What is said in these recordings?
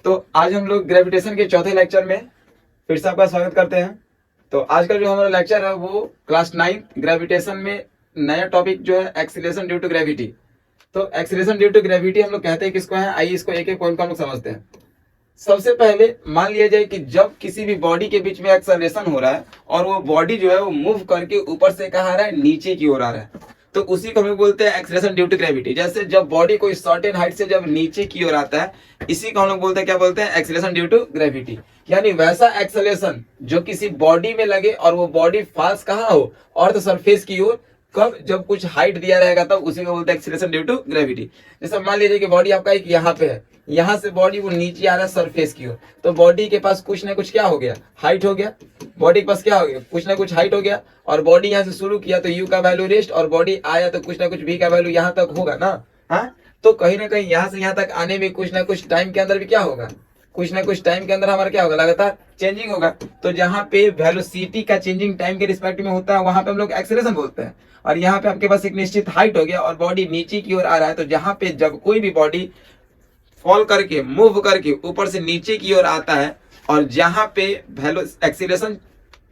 तो आज हम लोग ग्रेविटेशन के चौथे लेक्चर में फिर से आपका स्वागत करते हैं। तो आज का जो हमारा लेक्चर है वो क्लास 9 ग्रेविटेशन में नया टॉपिक जो है एक्सीलरेशन ड्यू टू ग्रेविटी। तो एक्सीलरेशन ड्यू टू ग्रेविटी हम लोग कहते हैं किसको है, आइए इसको एक एक पॉइंट को हम लोग समझते हैं। सबसे पहले मान लिया जाए कि जब किसी भी बॉडी के बीच में एक्सेलरेशन हो रहा है और वो बॉडी जो है वो मूव करके ऊपर से कहाँ आ रहा है, नीचे की ओर आ रहा है, तो उसी को हम लोग बोलते हैं एक्सेलरेशन ड्यू टू ग्रेविटी। जैसे जब बॉडी कोई सर्टेन हाइट से जब नीचे की ओर आता है, इसी को हम लोग बोलते हैं, क्या बोलते हैं, एक्सेलरेशन ड्यू टू ग्रेविटी। यानी वैसा एक्सेलरेशन जो किसी बॉडी में लगे और वो बॉडी फॉल्स कहाँ हो, अर्थ सरफेस की ओर, कब, जब कुछ हाइट दिया रहेगा तब उसी को बोलते हैं एक्सेलरेशन ड्यू टू ग्रेविटी। जैसे मान लीजिए कि बॉडी आपका एक यहाँ पे है, यहाँ से बॉडी वो नीचे आ रहा है सरफेस की ओर, तो बॉडी के पास कुछ ना कुछ क्या हो गया, हाइट हो गया। बॉडी के पास क्या हो गया, कुछ ना कुछ हाइट हो गया। और बॉडी यहाँ से शुरू किया तो यू का वैल्यू रेस्ट, और बॉडी आया तो कुछ ना कुछ भी का वैल्यू यहाँ तक होगा ना। हाँ, तो कहीं ना कहीं यहाँ से यहाँ तक आने में कुछ ना कुछ टाइम के अंदर भी क्या होगा, कुछ ना कुछ टाइम के अंदर हमारा क्या होगा, लगातार चेंजिंग होगा। तो जहाँ पे वेलोसिटी का चेंजिंग टाइम के रिस्पेक्ट में होता है वहां पे हम लोग एक्सेलरेशन बोलते हैं। और यहाँ पे आपके पास एक निश्चित हाइट हो गया और बॉडी नीचे की ओर आ रहा है, तो जहाँ पे जब कोई भी बॉडी फॉल करके मूव करके ऊपर से नीचे की ओर आता है और जहां पे एक्सीलरेशन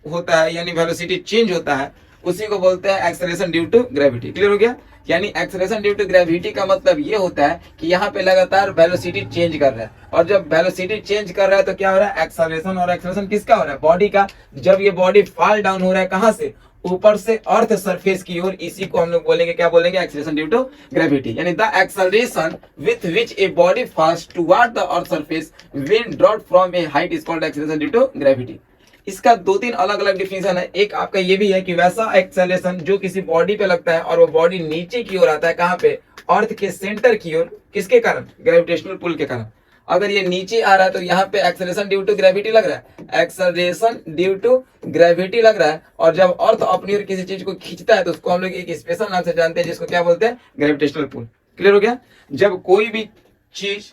होता है यानी वेलोसिटी चेंज होता है, उसी को बोलते हैं acceleration due to gravity. Clear हो गया। यानी एक्सेलरेशन ड्यू टू ग्रेविटी का मतलब ये होता है कि यहाँ पे लगातार वेलोसिटी चेंज कर रहा है, और जब वेलोसिटी चेंज कर रहा है तो क्या हो रहा है, एक्सेलरेशन। और एक्सेलरेशन किसका हो रहा है, बॉडी का। जब ये बॉडी फॉल डाउन हो रहा है कहां से, ऊपर से अर्थ सरफेस की ओर, इसी को हम लोग बोलेंगे, क्या बोलेंगे, एक्सेलरेशन ड्यू टू ग्रेविटी। यानी the acceleration with which a body falls toward the earth surface when dropped from a height is called acceleration due to gravity. इसका दो तीन अलग अलग डिफिनेशन है। एक आपका ये भी है कि वैसा एक्सेलरेशन जो किसी बॉडी पे लगता है और वो बॉडी नीचे की ओर आता है, कहां पे, अर्थ के सेंटर की ओर, किसके कारण, ग्रेविटेशनल पुल के कारण। अगर ये नीचे आ रहा है तो यहाँ पे एक्सेलरेशन ड्यू टू ग्रेविटी लग रहा है, एक्सेलरेशन ड्यू टू ग्रेविटी लग रहा है। और जब अर्थ अपनी ओर किसी चीज को खींचता है तो उसको हम लोग एक स्पेशल नाम से जानते हैं, जिसको क्या बोलते हैं, ग्रेविटेशनल पुल। क्लियर हो गया। जब कोई भी चीज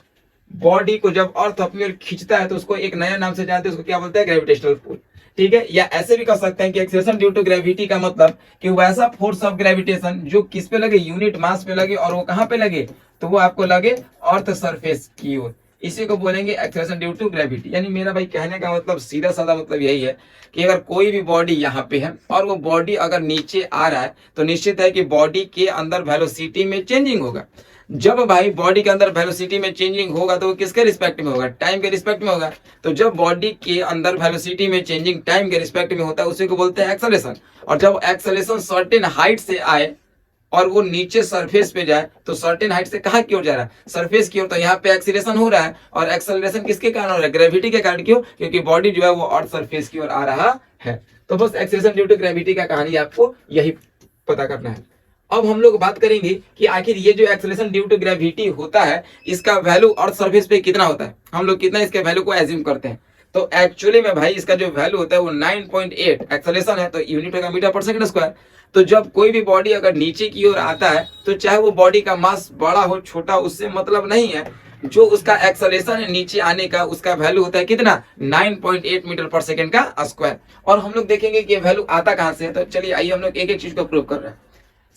बॉडी को जब अर्थ अपनी ओर खींचता है तो उसको एक नया नाम से जानते हैं, उसको क्या बोलते हैं, ग्रेविटेशनल पुल। ठीक है। या ऐसे भी कर सकते हैं कि एक्सेलरेशन ड्यू टू ग्रेविटी का मतलब कि वैसा फोर्स ऑफ ग्रेविटेशन जो किस पे लगे, यूनिट मास पे लगे, और वो कहां पे लगे, तो वो आपको लगे अर्थ सरफेस की ओर, इसी को बोलेंगे एक्सेलरेशन ड्यू टू ग्रेविटी। यानी मेरा भाई कहने का मतलब सीधा साधा मतलब यही है कि अगर कोई भी बॉडी यहाँ पे है और वो बॉडी अगर नीचे आ रहा है तो निश्चित है कि बॉडी के अंदर वेलोसिटी में चेंजिंग होगा। जब भाई बॉडी के अंदर वेलोसिटी में चेंजिंग होगा तो वो किसके रिस्पेक्ट में होगा, टाइम के रिस्पेक्ट में होगा। तो जब बॉडी के अंदर वेलोसिटी में चेंजिंग टाइम के रिस्पेक्ट में होता है उसी को बोलते हैं एक्सेलरेशन। और जब एक्सेलरेशन सर्टेन हाइट से आए और वो नीचे सरफेस पे जाए तो सर्टेन हाइट से कहां की ओर जा रहा है, सरफेस की ओर, तो यहाँ पे एक्सीलरेशन हो रहा है। और एक्सेलरेशन किसके कारण हो रहा है, ग्रेविटी के कारण। क्यों, क्योंकि बॉडी जो है वो अर्थ सरफेस की ओर आ रहा है। तो बस एक्सेलरेशन ड्यू टू ग्रेविटी का कहानी आपको यही पता करना है। अब हम लोग बात करेंगे कि आखिर ये जो एक्सेलरेशन ड्यू टू ग्रेविटी होता है इसका वैल्यू अर्थ सरफेस पे कितना होता है, हम लोग कितना इसके वैल्यू को एज्यूम करते हैं। तो एक्चुअली में भाई इसका जो वैल्यू होता है वो 9.8 एक्सेलरेशन है, तो यूनिट होगा मीटर पर सेकंड स्क्वायर। तो जब कोई भी बॉडी अगर नीचे की ओर आता है तो चाहे वो बॉडी का मास बड़ा हो छोटा, उससे मतलब नहीं है, जो उसका एक्सेलरेशन है नीचे आने का उसका वैल्यू होता है कितना, 9.8 मीटर पर सेकंड का स्क्वायर। और हम लोग देखेंगे कि वैल्यू आता कहां से है। तो चलिए आइए हम लोग एक एक चीज को प्रूव कर रहे हैं।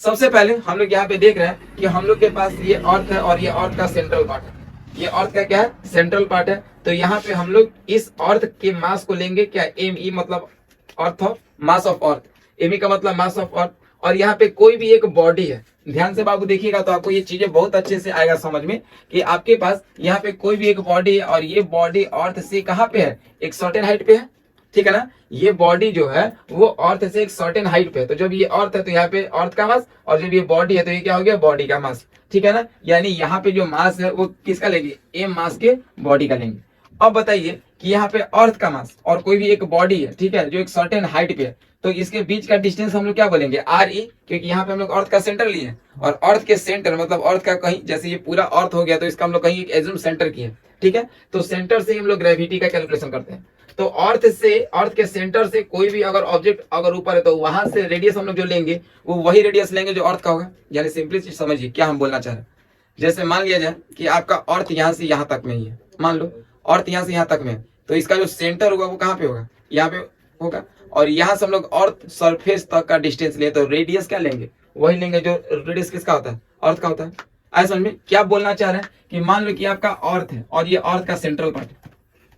सबसे पहले हम लोग यहाँ पे देख रहे हैं कि हम लोग के पास ये अर्थ है और ये अर्थ का सेंट्रल पार्ट है। ये अर्थ का क्या है, सेंट्रल पार्ट है। तो यहाँ पे हम लोग इस अर्थ के मास को लेंगे क्या, एम ई, मतलब earth of mass of earth, M E का मतलब मास ऑफ अर्थ। और यहाँ पे कोई भी एक बॉडी है, ध्यान से बाबू देखिएगा तो आपको ये चीजें बहुत अच्छे से आएगा समझ में कि आपके पास यहाँ पे कोई भी एक बॉडी है और ये बॉडी अर्थ से कहाँ पे है, एक सर्टेन हाइट पे है। ठीक है ना। ये बॉडी जो है वो अर्थ से एक सर्टेन हाइट पे है। तो जब ये अर्थ है तो यहाँ पे अर्थ का मास, और जब ये बॉडी है तो ये क्या हो गया, बॉडी का मास। ठीक है ना। यानी यहाँ पे जो मास है वो किसका लेंगे, एम मास के बॉडी का लेंगे। अब बताइए कि यहाँ पे अर्थ का मास और कोई भी एक बॉडी है, ठीक है, जो एक सर्टेन हाइट पे है, तो इसके बीच का डिस्टेंस हम लोग क्या बोलेंगे, आर ई, क्योंकि यहाँ पे हम लोग अर्थ का सेंटर लिए हैं। और अर्थ के सेंटर मतलब अर्थ का कहीं, जैसे ये पूरा अर्थ हो गया तो इसका हम लोग कहीं एक एज्यूम सेंटर की है। ठीक है। तो सेंटर से हम लोग ग्रेविटी का कैलकुलेशन करते हैं। तो अर्थ से, अर्थ के सेंटर से कोई भी अगर ऑब्जेक्ट अगर ऊपर है तो वहां से रेडियस हम लोग जो लेंगे वो वही रेडियस लेंगे जो अर्थ का होगा। यानी सिंपली चीज समझिए क्या हम बोलना चाह रहे हैं। जैसे मान लिया जाए कि आपका अर्थ यहाँ से यहाँ तक में ही है, मान लो अर्थ यहाँ से यहाँ तक में है, तो इसका जो सेंटर होगा वो कहाँ पे होगा, यहाँ पे होगा। और यहाँ से हम लोग अर्थ सरफेस तक का डिस्टेंस ले तो रेडियस क्या लेंगे, वही लेंगे जो रेडियस किसका होता है, अर्थ का होता है। आया समझ में? क्या बोलना चाह रहे हैं कि मान लो कि आपका अर्थ है और ये अर्थ का सेंट्रल पार्ट है,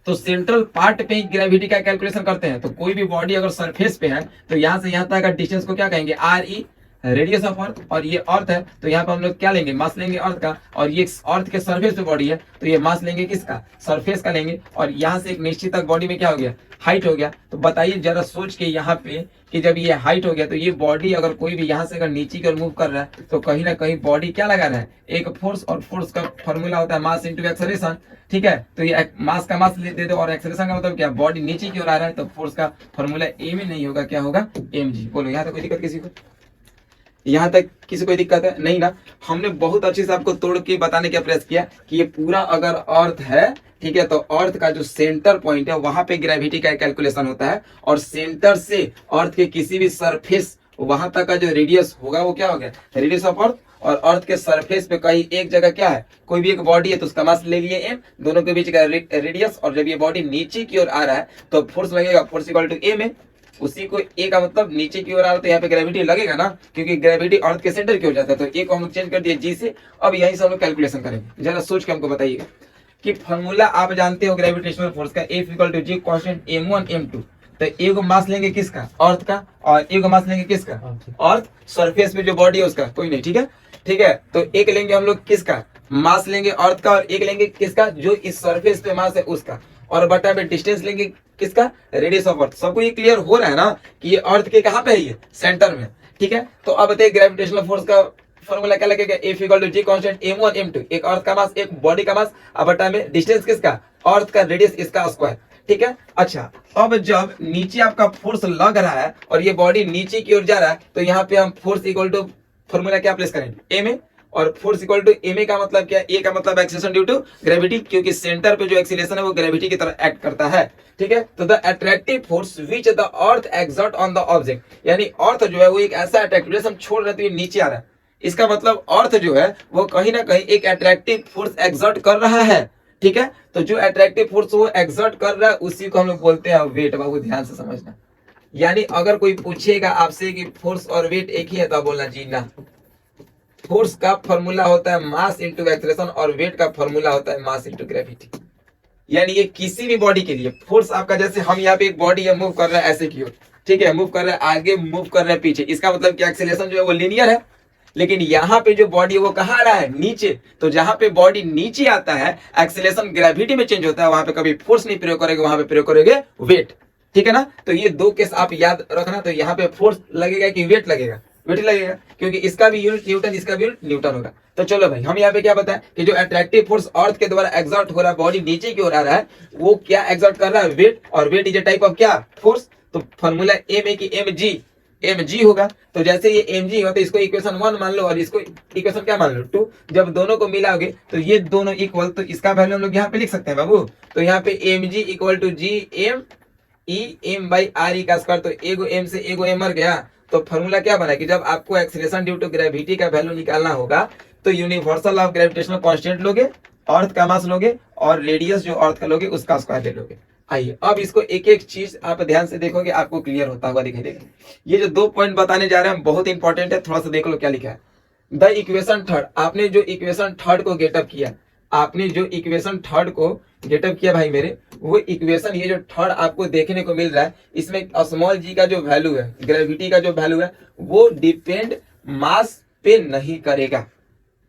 तो सेंट्रल पार्ट पे ही ग्रेविटी का कैलकुलेशन करते हैं। तो कोई भी बॉडी अगर सरफेस पे है तो यहाँ से यहाँ तक का डिस्टेंस को क्या कहेंगे, आर ई, रेडियस ऑफ अर्थ, और ये अर्थ है तो यहाँ पे हम लोग क्या लेंगे, मास लेंगे अर्थ का, और ये अर्थ के सरफेस पे बॉडी है तो ये मास लेंगे किसका, सरफेस का लेंगे, और यहाँ से एक निश्चित तक बॉडी में क्या हो गया, हाइट हो गया। तो बताइए जरा सोच के यहाँ पे कि जब ये हाइट हो गया तो ये बॉडी अगर कोई भी यहाँ से अगर नीचे की ओर मूव कर रहा है तो कहीं ना कहीं बॉडी क्या लगा रहा है, एक फोर्स, और फोर्स का फॉर्मूला होता है मास इंटू एक्सेलरेशन। ठीक है, तो ये मास का मास दे दो और एक्सेलरेशन का मतलब क्या, बॉडी नीचे की ओर आ रहा है तो फोर्स का फॉर्मूला एम ही नहीं होगा, क्या होगा, एम जी। बोलो यहाँ तक कोई दिक्कत किसी को, यहाँ तक किसी कोई दिक्कत है नहीं ना? हमने बहुत अच्छे से आपको तोड़ के बताने का प्रयास किया कि ये पूरा अगर अर्थ है, ठीक है, तो अर्थ का जो सेंटर पॉइंट है वहां पे ग्रेविटी का कैलकुलेशन होता है, और सेंटर से अर्थ के किसी भी सरफेस वहां तक का जो रेडियस होगा वो क्या हो गया, रेडियस ऑफ अर्थ, और अर्थ के सरफेस पे कहीं एक जगह क्या है, कोई भी एक बॉडी है तो उसका मास ले लिए एम, दोनों के बीच का रेडियस, और जब ये बॉडी नीचे की ओर आ रहा है तो फोर्स लगेगा, फोर्स इक्वल टू एम है। उसी को ए का मतलब नीचे की ओर आ रहा है तो यहाँ पे ग्रेविटी लगेगा ना, क्योंकि ग्रेविटी अर्थ के सेंटर की ओर जाता है, तो ए को हम लोग चेंज कर दिए जी से। अब यहीं से हम लोग कैलकुलेशन करेंगे, जरा सोच के हमको बताइएगा कि फॉर्मूला आप जानते हो ग्रेविटेशनल फोर्स का, F equal to G constant m1 m2। तो ए को मास लेंगे किसका, अर्थ का, और ए को मास लेंगे किसका, अर्थ, सरफेस पे जो बॉडी है उसका, कोई नहीं, ठीक है, ठीक है। तो एक लेंगे हम लोग किसका, मास लेंगे अर्थ का, और एक लेंगे किसका, जो इस सरफेस पे मास है उसका, और बटा में डिस्टेंस लेंगे किसका, रेडियस ऑफ अर्थ। सबको ये क्लियर हो रहा है ना कि ये अर्थ के कहां पे है, ये सेंटर में, ठीक है। तो अब बताइए ग्रेविटेशनल फोर्स का फॉर्मूला क्या लगेगा, F equal to G constant m1 m2, एक अर्थ का मास एक बॉडी का मास, अब बटा में डिस्टेंस किसका, अर्थ का, रेडियस इसका स्क्वायर, ठीक है। अच्छा, अब जब नीचे आपका फोर्स लग रहा है और ये बॉडी नीचे की ओर जा रहा है तो यहाँ पे हम फोर्स इक्वल टू फॉर्मूला क्या प्लेस करेंगे, एम ए, और force equal to M A का मतलब क्या, ए का मतलब एक्सेलरेशन ड्यू टू ग्रेविटी, क्योंकि सेंटर पे जो एक्सीलरेशन है वो ग्रेविटी की तरह एक्ट करता है, ठीक है। तो the attractive force which the earth exert on the object, यानी अर्थ जो है वो एक ऐसा अट्रैक्टिव छोड़ रहा है तो ये नीचे आ रहा है, इसका मतलब अर्थ जो है वो कहीं ना कहीं एक अट्रैक्टिव फोर्स एक्सर्ट कर रहा है, ठीक है। तो जो अट्रैक्टिव फोर्स वो एक्सर्ट कर रहा है उसी को हम लोग बोलते हैं वेट। बाबू ध्यान से समझना, यानी अगर कोई पूछेगा आपसे कि फोर्स और वेट एक ही है तो बोलना जी ना, फोर्स का फॉर्मूला होता है मास इंटू एक्सेलरेशन, और वेट का फॉर्मूला होता है मास इंटू ग्रेविटी। यानी ये किसी भी बॉडी के लिए फोर्स आपका, जैसे हम यहाँ पे एक बॉडी है मूव कर रहा है ऐसे की ओर, ठीक है, मूव कर रहा है आगे, मूव कर रहा है पीछे, इसका मतलब कि एक्सेलरेशन जो है वो लीनियर है। लेकिन यहाँ पे जो बॉडी है वो कहाँ आ रहा है, नीचे। तो जहां पे बॉडी नीचे आता है एक्सेलरेशन ग्रेविटी में चेंज होता है, वहां पे कभी फोर्स नहीं प्रयोग करेंगे, वहां पे प्रयोग करेंगे वेट, ठीक है ना। तो ये दो केस आप याद रखना। तो यहाँ पे फोर्स लगेगा कि वेट लगेगा, वेट लगेगा, क्योंकि इसका भी यूनिट न्यूटन, इसका भी यूनिट न्यूटन होगा। तो चलो भाई, हम यहाँ पे क्या बताएं कि जो अट्रैक्टिव फोर्स अर्थ के द्वारा एक्सर्ट हो रहा है, बॉडी नीचे की ओर आ रहा है, वो क्या एक्सर्ट कर रहा है, वेट, और weight is a type of क्या, फोर्स। तो फॉर्मूला एम ए की एम जी होगा। तो जैसे ये एम जी हो तो इसको इक्वेशन 1 मान लो और इसको इक्वेशन क्या मान लो 2। जब दोनों को मिलाओगे तो ये दोनों इक्वल, तो इसका वैल्यू हम लोग यहाँ पे लिख सकते हैं बाबू। तो यहाँ पे M G equal to G M E M by R E का स्क्वायर। तो एगो एम से एगो एम मर गया। तो फॉर्मूला क्या बना कि जब आपको एक्सीलरेशन ड्यू टू ग्रेविटी का वैल्यू निकालना होगा तो यूनिवर्सल ऑफ ग्रेविटेशनल कांस्टेंट लोगे, अर्थ का मास लोगे, और रेडियस जो अर्थ का लोगे उसका स्क्वायर ले लोगे। आइए अब इसको एक एक चीज आप ध्यान से देखोगे, आपको क्लियर होता हुआ दिखाई देगा। ये जो 2 पॉइंट बताने जा रहे हैं बहुत इंपॉर्टेंट है, थोड़ा सा देख लो क्या लिखा है। द इक्वेशन थर्ड, आपने जो इक्वेशन थर्ड को गेटअप किया, आपने जो इक्वेशन थर्ड को गेटअप किया भाई मेरे, वो इक्वेशन ये जो थर्ड आपको देखने को मिल रहा है, इसमें स्मॉल जी का जो वैल्यू है, ग्रेविटी का जो वैल्यू है, वो डिपेंड मास पे नहीं करेगा।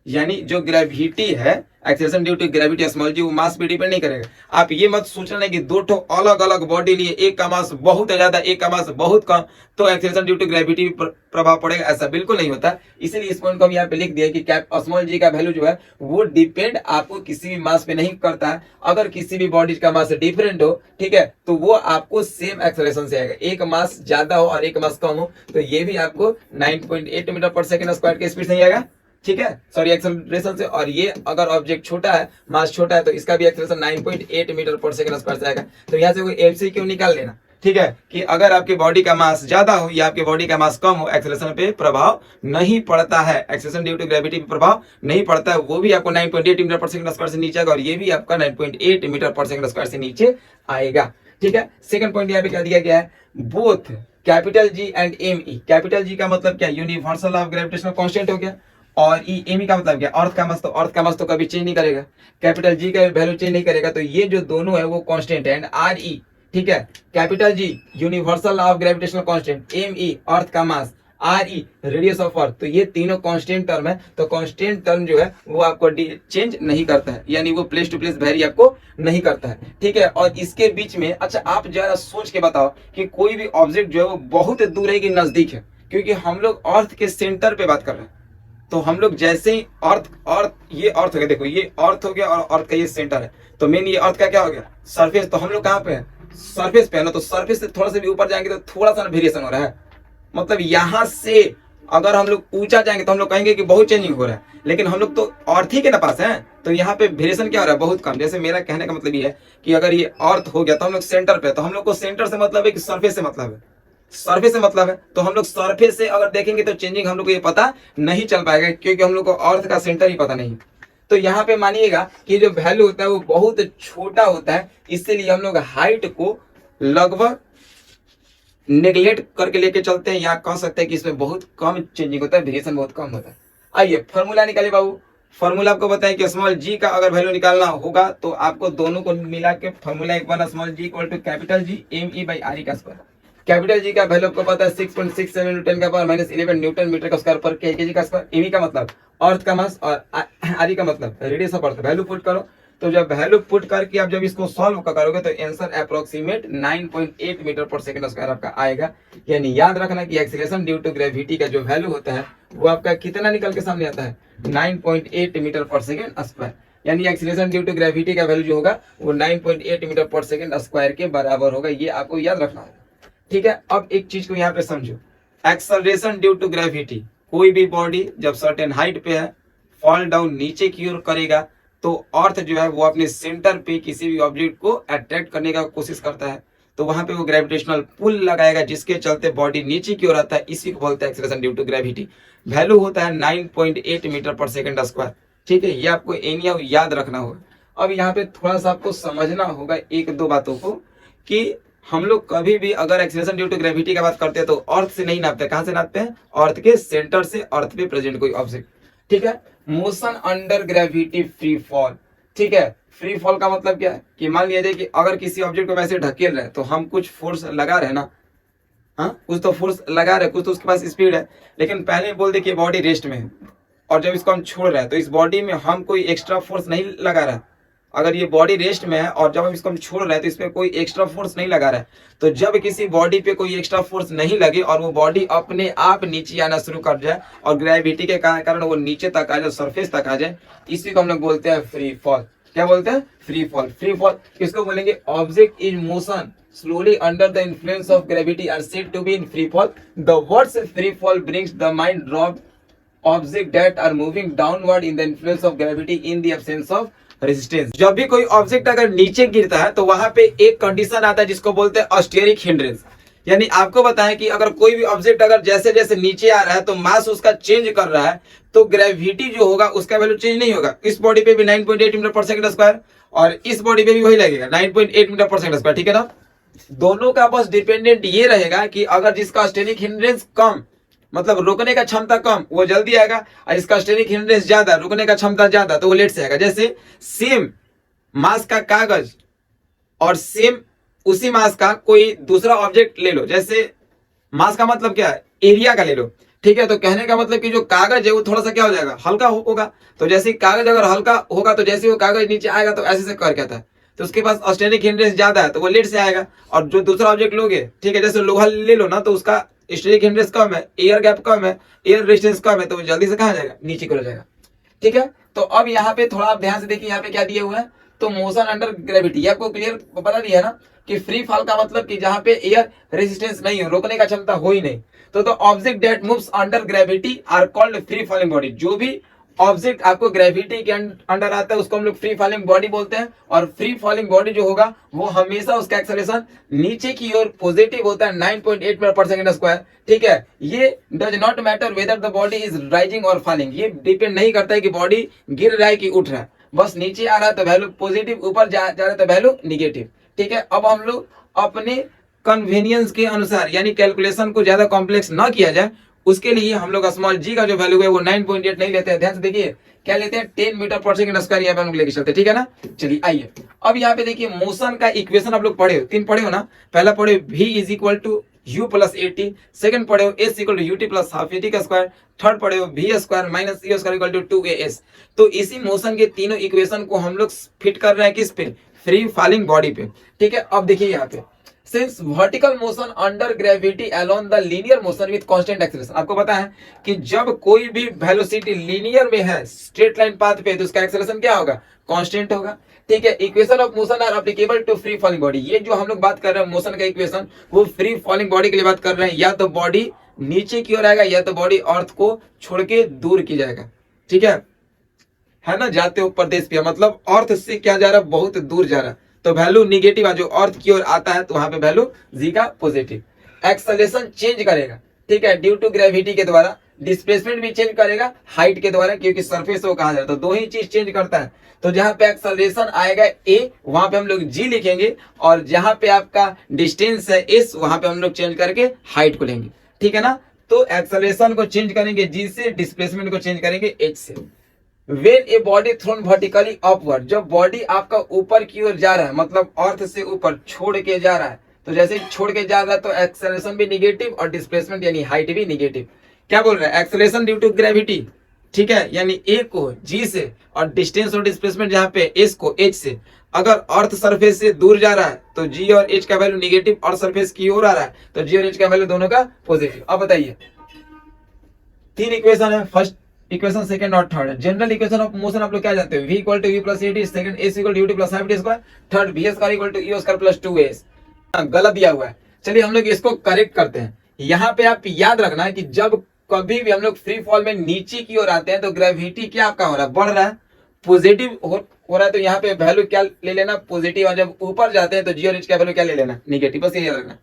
यानी जो ग्रेविटी है, acceleration due to gravity small g, वो मास पे डिपेंड नहीं करेगा। आप ये मत सोचना कि दो ठो अलग अलग बॉडी लिए एक का मास बहुत ज्यादा, एक का मास बहुत कम, तो एक्सेलरेशन ड्यू टू ग्रेविटी प्रभाव पड़ेगा, ऐसा बिल्कुल नहीं होता। इसीलिए इस पॉइंट को हम यहाँ पे लिख दिया कि स्मॉल जी का वैल्यू जो है वो डिपेंड आपको किसी भी मास पे नहीं करता है। अगर किसी भी बॉडी का मास डिफरेंट हो, ठीक है, तो वो आपको सेम एक्सेलरेशन से आएगा। एक मास ज्यादा हो और एक मास कम हो तो ये भी आपको 9.8 मीटर पर सेकेंड स्क्वायर के स्पीड से ही आएगा, ठीक है, सॉरी एक्सेलरेशन से। और ये अगर ऑब्जेक्ट छोटा है, मास छोटा है, तो इसका भी एक्सेलरेशन 9.8 मीटर पर सेकंड स्क्वायर से आएगा। तो यहाँ से कोई एमसीक्यू निकाल लेना, ठीक है, कि अगर आपके बॉडी का मास ज्यादा हो या आपके बॉडी का मास कम हो, एक्सेलरेशन पे प्रभाव नहीं पड़ता है, एक्सेलरेशन ड्यू टू ग्रेविटी पे प्रभाव नहीं पड़ता है। वो भी आपको 9.8 मीटर पर सेकंड स्क्वायर से नीचे आएगा, और ये भी आपका 9.8 मीटर पर सेकंड स्क्वायर से नीचे आएगा, ठीक है। सेकंड पॉइंट यहाँ पे क्या दिया गया है, both capital G and M E. Capital G का मतलब क्या, यूनिवर्सल ऑफ ग्रेविटेशनल कांस्टेंट हो गया, और ई एम ई का मतलब क्या, अर्थ का मास, तो अर्थ का मास तो कभी चेंज नहीं करेगा, कैपिटल जी का वैल्यू चेंज नहीं करेगा, तो ये जो दोनों है वो कांस्टेंट है। एंड आर ई, ठीक है, capital G universal of gravitational constant, M E earth का mass, R E radius of earth, तो ये तीनों कांस्टेंट टर्म है। तो कांस्टेंट टर्म जो है वो आपको चेंज नहीं करता है, यानी वो प्लेस टू प्लेस वेरी आपको नहीं करता है, ठीक है। और इसके बीच में अच्छा आप जरा सोच के बताओ कि कोई भी ऑब्जेक्ट जो है वो बहुत दूर है कि नजदीक है, क्योंकि हम लोग अर्थ के सेंटर पे बात कर रहे हैं। तो हम लोग जैसे ही अर्थ ये अर्थ हो गया, देखो ये अर्थ हो गया और अर्थ का ये सेंटर है, तो मेन ये अर्थ का क्या हो गया, सरफेस। तो हम लोग कहाँ पे है, सरफेस पे है ना, तो सरफेस से थोड़ा सा भी ऊपर जाएंगे तो थोड़ा सा वेरिएशन हो रहा है, मतलब यहां से अगर हम लोग ऊंचा जाएंगे तो हम लोग कहेंगे कि बहुत चेंजिंग हो रहा है, लेकिन हम लोग तो अर्थ ही के ना पास है, तो यहाँ पे वेरिएशन क्या हो रहा है, बहुत कम। जैसे मेरा कहने का मतलब ये है कि अगर ये अर्थ हो गया तो हम लोग सेंटर पे, तो हम लोग को सेंटर से मतलब है कि सरफेस से मतलब है, सरफेस से मतलब है, तो हम लोग सरफेस से अगर देखेंगे तो चेंजिंग हम लोग को ये पता नहीं चल पाएगा, क्योंकि हम लोग को अर्थ का सेंटर ही पता नहीं। तो यहाँ पे मानिएगा कि जो वैल्यू होता है वो बहुत छोटा होता है, इसीलिए हम लोग हाइट को लगभग नेग्लेक्ट करके लेके चलते हैं, या कह सकते हैं कि इसमें बहुत कम चेंजिंग होता है, वेरिएशन बहुत कम होता है। आइए फॉर्मूला निकालिए बाबू। फॉर्मूला आपको बताएं कि स्मॉल जी का अगर वैल्यू निकालना होगा तो आपको दोनों को मिला के फॉर्मूला एक बार, small G equal to capital G M E by R E का स्क्वायर। कैपिटल जी का वैल्यू आपको पता है 6.67 10 का पावर -11 न्यूटन मीटर का स्क्वायर पर केजी का स्क्वायर। एम ई का मतलब अर्थ का मास और आर ई का मतलब radius of earth. Value put करो, तो जब वैल्यू पुट करके आप जब इसको सॉल्व करोगे तो आंसर अप्रोक्सीमेट 9.8 मीटर पर सेकंड स्क्वायर आपका आएगा। यानी याद रखना कि एक्सीलरेशन ड्यू टू ग्रेविटी का जो वैल्यू होता है वो आपका कितना निकल के सामने आता है, 9.8 मीटर पर सेकंड स्क्वायर। यानी एक्सीलरेशन ड्यू टू ग्रेविटी का वैल्यू जो होगा वो 9.8 मीटर पर सेकंड स्क्वायर के बराबर होगा, ये आपको याद रखना होगा, ठीक है। अब एक चीज को यहाँ पे समझो, एक्सेलरेशन ड्यू टू ग्रेविटी, कोई भी बॉडी जब सर्टेन हाइट पे है फॉल डाउन नीचे की ओर करेगा तो अर्थ जो है वो अपने सेंटर पे किसी भी ऑब्जेक्ट को अट्रैक्ट करने का कोशिश करता है, तो वहां पे वो ग्रेविटेशनल पुल लगाएगा जिसके चलते बॉडी नीचे की ओर आता है, इसी को बोलते हैं acceleration due to gravity. Value होता है 9.8 मीटर पर सेकंड स्क्वायर, ठीक है। ये आपको एनिया याद रखना होगा। अब यहाँ पे थोड़ा सा आपको समझना होगा एक दो बातों को, कि हम लोग कभी भी अगर एक्सेलरेशन ड्यू टू ग्रेविटी की बात करते हैं तो अर्थ से नहीं नापते, कहां से नापते हैं, अर्थ के सेंटर से, अर्थ पे प्रेजेंट कोई ऑब्जेक्ट, ठीक है। Motion under gravity free fall, ठीक है। फ्री फॉल का मतलब क्या है कि मान लीजिए कि अगर किसी ऑब्जेक्ट को वैसे ढकेल रहे हैं तो हम कुछ फोर्स लगा रहे हैं ना, हाँ कुछ तो फोर्स लगा रहे हैं, कुछ तो उसके पास स्पीड है, लेकिन पहले बोल दे कि बॉडी रेस्ट में है और जब इसको हम छोड़ रहे हैं तो इस बॉडी में हम कोई एक्स्ट्रा फोर्स नहीं लगा रहा है। अगर ये बॉडी रेस्ट में है और जब हम इसको हम छोड़ रहे हैं तो इसमें कोई एक्स्ट्रा फोर्स नहीं लगा रहा है, तो जब किसी बॉडी पे कोई एक्स्ट्रा फोर्स नहीं लगे और वो बॉडी अपने आप नीचे आना शुरू कर जाए और ग्रेविटी के कारण वो नीचे तक आ जाए, सरफेस तक आ जाए, इसी को हम लोग बोलते हैं फ्री फॉल। क्या बोलते हैं, फ्री फॉल। फ्री फॉल किसको बोलेंगे, object in motion slowly under the influence of gravity are said to be in free fall. The words free fall brings the mind drop object that are moving downward in the influence of gravity in the absence of resistance. जब भी कोई object अगर नीचे गिरता है तो वहां पे एक कंडीशन आता है जिसको बोलते हैं ऑस्टेरिक हिंड्रेंस। यानी आपको बताएं कि अगर कोई भी ऑब्जेक्ट अगर जैसे जैसे नीचे आ रहा है तो मास उसका चेंज कर रहा है, तो ग्रेविटी जो होगा उसका वैल्यू चेंज नहीं होगा। इस बॉडी पे भी 9.8 मीटर पर सेकंड स्क्वायर और इस बॉडी पे भी वही लगेगा 9.8 मीटर पर सेकंड स्क्वायर, ठीक है ना। दोनों का बस डिपेंडेंट ये रहेगा कि अगर जिसका ऑस्टेरिक हिंड्रेंस कम, मतलब रोकने का क्षमता कम, वो जल्दी आएगा, और इसका स्टेरिक हिंड्रेंस ज्यादा, रोकने का क्षमता ज्यादा, तो वो लेट से आएगा। जैसे सेम मास का कागज और सेम उसी मास का कोई दूसरा ऑब्जेक्ट ले लो, जैसे मास का मतलब क्या है, एरिया का ले लो, ठीक है। तो कहने का मतलब कि जो कागज है वो थोड़ा सा क्या हो जाएगा, हल्का होगा। तो जैसे कागज अगर हल्का होगा तो जैसे वो कागज नीचे आएगा तो ऐसे से कर कहता है, तो उसके पास ऑस्टेरिक हिंड्रेंस ज्यादा है तो वो लेट से आएगा। और जो दूसरा ऑब्जेक्ट लोगे, ठीक है, जैसे लोहा ले लो ना, तो उसका स्टेरिक हिंड्रेंस कम है, एयर गैप कम है, एयर रेजिस्टेंस कम है, तो वो जल्दी से कहां जाएगा, नीचे को जाएगा, ठीक है। तो अब यहाँ पे थोड़ा आप ध्यान से देखिए, यहाँ पे क्या दिया हुआ है, तो मोशन अंडर ग्रेविटी, ये आपको क्लियर बता दिया है ना कि फ्री फॉल का मतलब कि जहां पे एयर रेजिस्टेंस नहीं हो, रोकने का क्षमता हो ही नहीं, तो object that moves under gravity are called free falling body. जो भी ऑब्जेक्ट आपको ग्रेविटी के अंडर आता है उसको हम लोग फ्री फॉलिंग बॉडी बोलते हैं। और फ्री फॉलिंग बॉडी जो होगा वो हमेशा उसका एक्सेलरेशन नीचे की ओर पॉजिटिव होता है 9.8 मीटर पर सेकंड स्क्वायर, ठीक है। ये does not matter whether the body is rising और फॉलिंग, ये डिपेंड नहीं करता है कि बॉडी गिर रहा है कि उठ रहा है, बस नीचे आ रहा है तो वैल्यू पॉजिटिव, ऊपर जा रहा है तो वैल्यू निगेटिव, ठीक है। अब हम लोग अपने कन्वीनियंस के अनुसार, यानी कैलकुलेशन को ज्यादा कॉम्प्लेक्स ना किया जाए, उसके लिए हम लोग स्मॉल जी का जो वैल्यू है वो 9.8 नहीं लेते हैं, ध्यान से देखिए क्या लेते हैं 10 मीटर पर सेकंड स्क्वायर यहाँ पे हम लोग लेके चलते हैं, ठीक है ना। चलिए आइए अब यहाँ पे देखिए मोशन का इक्वेशन आप लोग पढ़े हो, 3 पढ़े हो ना। पहला पढ़े v is equal to u plus a t, second पढ़े हो s equal to u t plus half a t का स्क्वायर, थर्ड पढ़े हो v square minus c square equal to 2as। तो इसी मोशन के तीनों इक्वेशन को हम लोग फिट कर रहे हैं किस पे, फ्री फॉलिंग बॉडी पे, ठीक है। अब देखिए यहाँ पे since vertical motion under gravity alone the linear motion with constant acceleration, आपको पता है कि जब कोई भी वेलोसिटी लीनियर में है स्ट्रेट लाइन पाथ पे तो उसका एक्सेलरेशन क्या होगा, कांस्टेंट होगा, ठीक है। Equation of motion are applicable to free falling body, ये जो हम लोग बात कर रहे हैं मोशन का इक्वेशन वो फ्री फॉलिंग बॉडी के लिए बात कर रहे हैं, या तो बॉडी नीचे की ओर आएगा या तो बॉडी अर्थ को छोड़ के दूर की जाएगा, ठीक है ना। जाते ऊपर देश पे मतलब अर्थ से क्या जा रहा है, बहुत दूर जा रहा है, तो वैल्यू निगेटिव जो अर्थ की ओर आता है तो वहां पे वैल्यू जी का पॉजिटिव। एक्सेलरेशन चेंज करेगा, ठीक है, ड्यू टू ग्रेविटी के द्वारा, डिस्प्लेसमेंट भी चेंज करेगा हाइट के द्वारा, क्योंकि सरफेस वो कहा जाता है, तो दो ही चीज चेंज करता है। तो जहां पे एक्सेलरेशन आएगा ए वहां पे हम लोग जी लिखेंगे, और जहां पे आपका डिस्टेंस है एस वहां पे हम लोग चेंज करके हाइट को लेंगे, ठीक है ना। तो एक्सेलरेशन को चेंज करेंगे जी से, डिस्प्लेसमेंट को चेंज करेंगे एच से। When a body thrown vertically upward, जब बॉडी आपका ऊपर की ओर जा रहा है मतलब अर्थ से ऊपर छोड़ के जा रहा है, तो जैसे छोड़ के जा रहा है तो एक्सेलरेशन भी निगेटिव और डिस्प्लेसमेंट यानी हाइट भी निगेटिव। क्या बोल रहे हैं, एक्सेलरेशन ड्यू टू ग्रेविटी, ठीक है, यानी ए को जी से और डिस्टेंस और डिस्प्लेसमेंट जहां पे एस को एच से। अगर अर्थ सरफेस से दूर जा रहा है तो जी और एच का वैल्यू निगेटिव, और सरफेस की ओर आ रहा है तो जी और एच का वैल्यू दोनों का पॉजिटिव। अब बताइए 3 इक्वेशन है, फर्स्ट इक्वेशन, सेकंड और third. General equation of motion आप लोग क्या जानते हो, v equal to v plus a t, second s equal to u t plus half T square, third v square equal to e square plus 2as। गलत दिया हुआ है, चलिए हम लोग इसको करेक्ट करते हैं। यहाँ पे आप याद रखना है कि जब कभी भी हम लोग फ्री फॉल में नीचे की ओर आते हैं तो ग्रेविटी क्या आपका हो रहा है, बढ़ रहा है, पॉजिटिव हो रहा है, तो यहाँ पे वैल्यू क्या ले लेना, पॉजिटिव। और जब ऊपर जाते हैं तो जी और एच का वैल्यू क्या ले लेना, निगेटिव, बस ये रखना,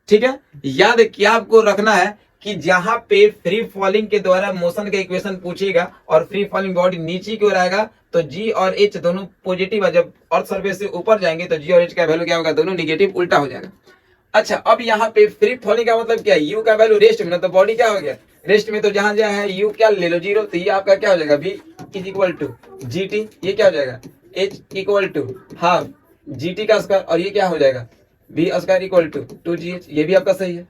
ठीक है। याद क्या आपको रखना है कि जहां पे फ्री फॉलिंग के द्वारा मोशन का इक्वेशन पूछेगा और फ्री फॉलिंग बॉडी नीचे की ओर आएगा तो जी और एच दोनों पॉजिटिव है, जब अर्थ सरफेस से ऊपर जाएंगे तो जी और एच का वैल्यू क्या होगा, दोनों निगेटिव, उल्टा हो जाएगा। अच्छा अब यहाँ पे फ्री फॉलिंग का मतलब क्या है, यू का वैल्यू रेस्ट में, तो बॉडी क्या हो गया रेस्ट में, तो जहां जहां है यू क्या ले लो 0, तो ये आपका क्या हो जाएगा v is equal to G T, ये क्या हो जाएगा h equal to half G T का स्क्वायर, और ये क्या हो जाएगा v square equal to 2gh। ये भी आपका सही है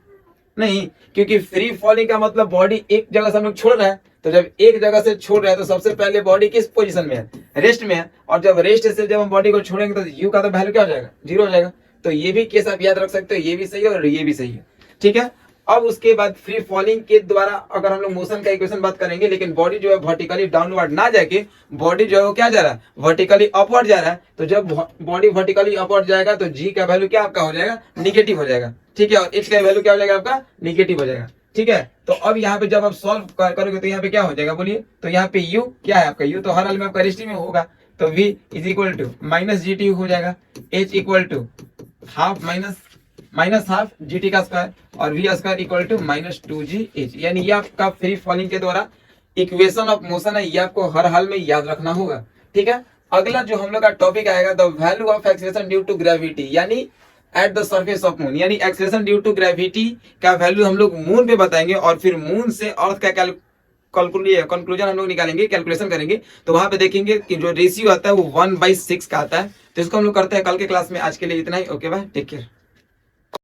नहीं, क्योंकि फ्री फॉलिंग का मतलब बॉडी एक जगह से हम लोग छोड़ रहे हैं, तो जब एक जगह से छोड़ रहे हैं तो सबसे पहले बॉडी किस पोजीशन में है, रेस्ट में है, और जब रेस्ट से जब हम बॉडी को छोड़ेंगे तो यू का तो वैल्यू क्या हो जाएगा, 0 हो जाएगा। तो ये भी केस आप याद रख सकते हो, ये भी सही है और ये भी सही है, ठीक है। अब उसके बाद फ्री फॉलिंग के द्वारा अगर हम लोग मोशन का इक्वेशन बात करेंगे, लेकिन बॉडी जो है वर्टिकली डाउनवर्ड ना जाके बॉडी जो है वो क्या जा रहा है, वर्टिकली अपवर्ड जा रहा है, तो जब बॉडी वर्टिकली अपवर्ड जाएगा तो जी का वैल्यू क्या आपका हो जाएगा, निगेटिव हो जाएगा, ठीक है, और एच का वैल्यू क्या हो जाएगा आपका, निगेटिव हो जाएगा, ठीक है। तो अब यहाँ पे जब आप सॉल्व करोगे तो यहाँ पे क्या हो जाएगा बोलिए, तो यहाँ पे u क्या है आपका, u तो हर हाल में आपका रेस्ट में होगा, तो v is equal to minus G T हो जाएगा, h equal to half minus half G T का स्क्वायर, और v square equal to minus 2gh। यानी ये आपका फ्री फॉलिंग के द्वारा इक्वेशन ऑफ मोशन है, ये आपको हर हाल में याद रखना होगा, ठीक है। अगला जो हम लोग का टॉपिक आएगा the value of acceleration due to gravity, यानी at the surface of moon, यानी एक्सेलरेशन ड्यू टू ग्रेविटी का वैल्यू हम लोग मून पे बताएंगे, और फिर मून से अर्थ का कंक्लूजन हम लोग निकालेंगे, कैलकुलेशन करेंगे, तो वहां पे देखेंगे कि जो रेशियो आता है वो 1/6 का आता है। तो इसको हम लोग करते हैं कल के क्लास में। आज के लिए इतना ही, ओके बाय, टेक केयर।